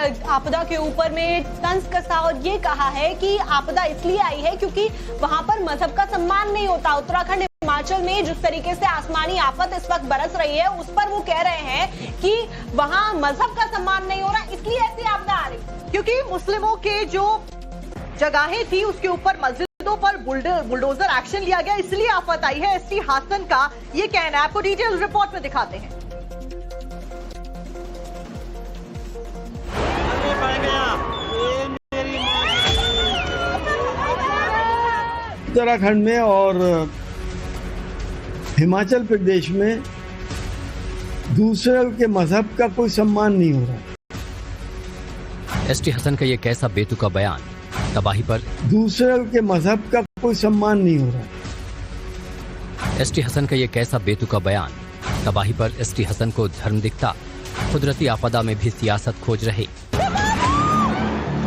आपदा के ऊपर में तंज कसा और ये कहा है कि आपदा इसलिए आई है क्योंकि वहां पर मजहब का सम्मान नहीं होता। उत्तराखंड हिमाचल में जिस तरीके से आसमानी आफत इस वक्त बरस रही है उस पर वो कह रहे हैं कि वहां मजहब का सम्मान नहीं हो रहा, इसलिए ऐसी आपदा आ रही। क्योंकि मुस्लिमों के जो जगहें थी उसके ऊपर मस्जिदों पर बुलडोजर एक्शन लिया गया, इसलिए आफत आई है। एसटी हासन का ये कहना है। आपको डिटेल रिपोर्ट में दिखाते हैं। उत्तराखंड में और हिमाचल प्रदेश में दूसरे के मजहब का कोई सम्मान नहीं हो रहा। एसटी हसन का ये कैसा बेतुका बयान तबाही पर। दूसरे के मजहब का कोई सम्मान नहीं हो रहा। एसटी हसन का ये कैसा बेतुका बयान तबाही पर। एसटी हसन को धर्म दिखता, कुदरती आपदा में भी सियासत खोज रहे।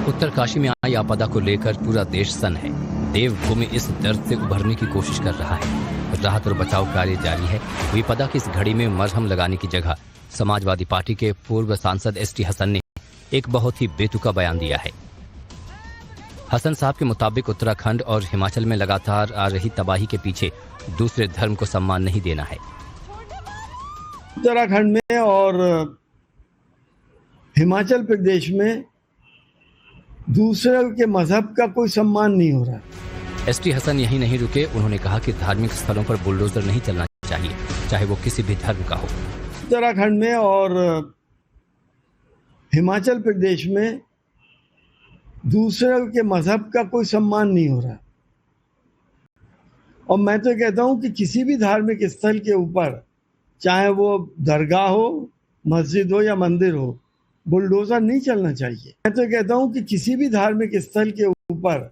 उत्तरकाशी में आई आपदा को लेकर पूरा देश सन्न है। देवभूमि इस दर्द से उभरने की कोशिश कर रहा है। राहत और बचाव कार्य जारी है। विपदा की इस घड़ी में मरहम लगाने की जगह समाजवादी पार्टी के पूर्व सांसद एसटी हसन ने एक बहुत ही बेतुका बयान दिया है। हसन साहब के मुताबिक उत्तराखंड और हिमाचल में लगातार आ रही तबाही के पीछे दूसरे धर्म को सम्मान नहीं देना है। उत्तराखंड में और हिमाचल प्रदेश में दूसरे के मजहब का कोई सम्मान नहीं हो रहा। एसटी हसन यही नहीं रुके, उन्होंने कहा कि धार्मिक स्थलों पर बुलडोजर नहीं चलना चाहिए, चाहे वो किसी भी धर्म का हो। उत्तराखंड में और हिमाचल प्रदेश में दूसरे के मजहब का कोई सम्मान नहीं हो रहा। और मैं तो कहता हूं कि किसी भी धार्मिक स्थल के ऊपर, चाहे वो दरगाह हो, मस्जिद हो या मंदिर हो, बुलडोजर नहीं चलना चाहिए। मैं तो कहता हूं कि किसी भी धार्मिक स्थल के ऊपर,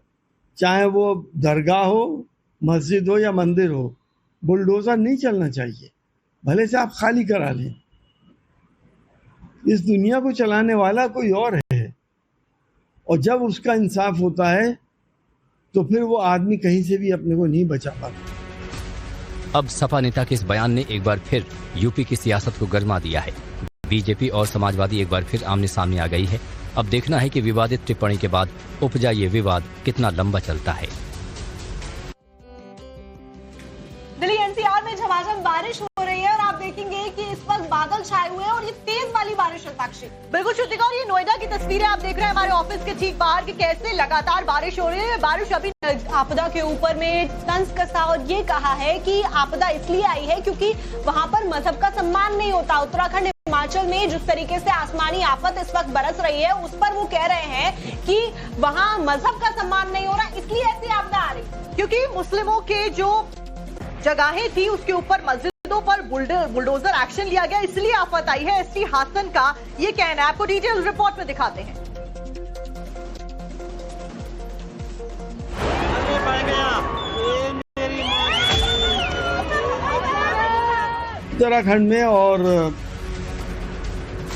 चाहे वो दरगाह हो, मस्जिद हो या मंदिर हो, बुलडोजर नहीं चलना चाहिए। भले से आप खाली करा लें। इस दुनिया को चलाने वाला कोई और है, और जब उसका इंसाफ होता है तो फिर वो आदमी कहीं से भी अपने को नहीं बचा पाता। अब सपा नेता के इस बयान ने एक बार फिर यूपी की सियासत को गरमा दिया है। बीजेपी और समाजवादी एक बार फिर आमने सामने आ गई है। अब देखना है कि विवादित टिप्पणी के बाद उपजा ये विवाद कितना लंबा चलता है। दिल्ली एनसीआर में झमाझम बारिश हो रही है और आप देखेंगे कि इस वक्त बादल छाए हुए हैं और ये तेज वाली बारिश है। साक्षी, बिल्कुल श्रुतिका, और ये नोएडा की तस्वीरें आप देख रहे हैं हमारे ऑफिस के ठीक बाहर कि कैसे लगातार बारिश हो रही है। बारिश अभी आपदा के ऊपर में तंज कसा और ये कहा है कि आपदा इसलिए आई है क्योंकि वहां पर मजहब का सम्मान नहीं होता। उत्तराखंड हिमाचल में जिस तरीके से आसमानी आफत इस वक्त बरस रही है उस पर वो कह रहे हैं कि वहां मजहब का सम्मान नहीं हो रहा, इसलिए ऐसी आपदा आ रही। क्योंकि मुस्लिमों के जो जगहें थी उसके ऊपर मस्जिदों पर बुलडोजर एक्शन लिया गया, इसलिए आफत आई है। एसटी हासन का ये कहना है। आपको डिटेल रिपोर्ट में दिखाते हैं। उत्तराखंड में और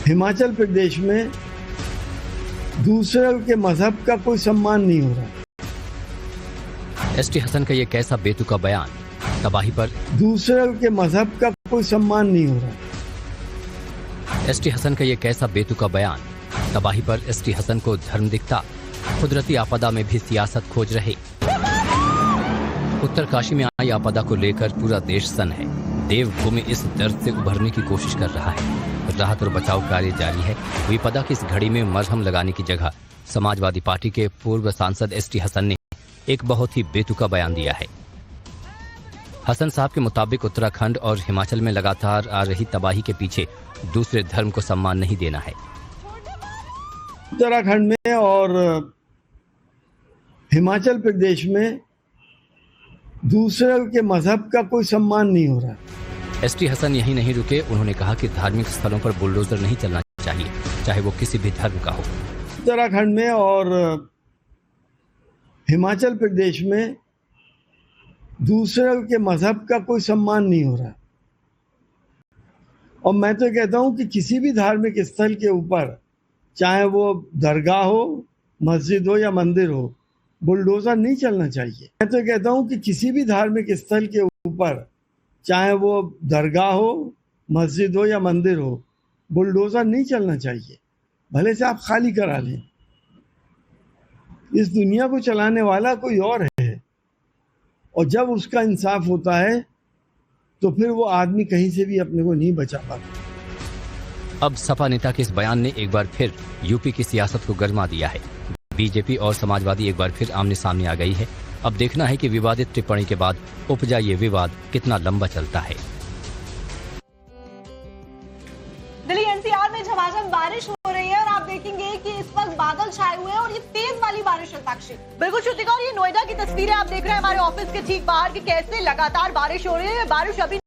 हिमाचल प्रदेश में दूसरे के मजहब का कोई सम्मान नहीं हो रहा। एसटी हसन का ये कैसा बेतुका बयान तबाही पर। दूसरे के मजहब का कोई सम्मान नहीं हो रहा। एसटी हसन का ये कैसा बेतुका बयान तबाही पर। एसटी हसन को धर्म दिखता, कुदरती आपदा में भी सियासत खोज रहे। उत्तरकाशी में आई आपदा को लेकर पूरा देश सन्न है। देवभूमि इस दर्द से उभरने की कोशिश कर रहा है। राहत और बचाव कार्य जारी है। विपदा की इस घड़ी में मरहम लगाने की जगह समाजवादी पार्टी के पूर्व सांसद एसटी हसन ने एक बहुत ही बेतुका बयान दिया है। हसन साहब के मुताबिक उत्तराखंड और हिमाचल में लगातार आ रही तबाही के पीछे दूसरे धर्म को सम्मान नहीं देना है। उत्तराखंड में और हिमाचल प्रदेश में दूसरे के मजहब का कोई सम्मान नहीं हो रहा। एसटी हसन यही नहीं रुके, उन्होंने कहा कि धार्मिक स्थलों पर बुलडोजर नहीं चलना चाहिए, चाहे वो किसी भी धर्म का हो। उत्तराखंड में और हिमाचल प्रदेश में दूसरे के मजहब का कोई सम्मान नहीं हो रहा। और मैं तो कहता हूं कि किसी भी धार्मिक स्थल के ऊपर, चाहे वो दरगाह हो, मस्जिद हो या मंदिर हो, बुलडोजर नहीं चलना चाहिए। मैं तो कहता हूं कि किसी भी धार्मिक स्थल के ऊपर, चाहे वो दरगाह हो, मस्जिद हो या मंदिर हो, बुलडोजर नहीं चलना चाहिए। भले से आप खाली करा लें। इस दुनिया को चलाने वाला कोई और है, और जब उसका इंसाफ होता है तो फिर वो आदमी कहीं से भी अपने को नहीं बचा पाता। अब सपा नेता के इस बयान ने एक बार फिर यूपी की सियासत को गरमा दिया है। बीजेपी और समाजवादी एक बार फिर आमने सामने आ गई है। अब देखना है कि विवादित टिप्पणी के बाद उपजा ये विवाद कितना लंबा चलता है। दिल्ली एनसीआर में झमाझम बारिश हो रही है और आप देखेंगे कि इस वक्त बादल छाए हुए हैं और ये तेज वाली बारिश है। साक्षी, बिल्कुल श्रुतिका, और ये नोएडा की तस्वीरें आप देख रहे हैं हमारे ऑफिस के ठीक बाहर कि कैसे लगातार बारिश हो रही है। बारिश अभी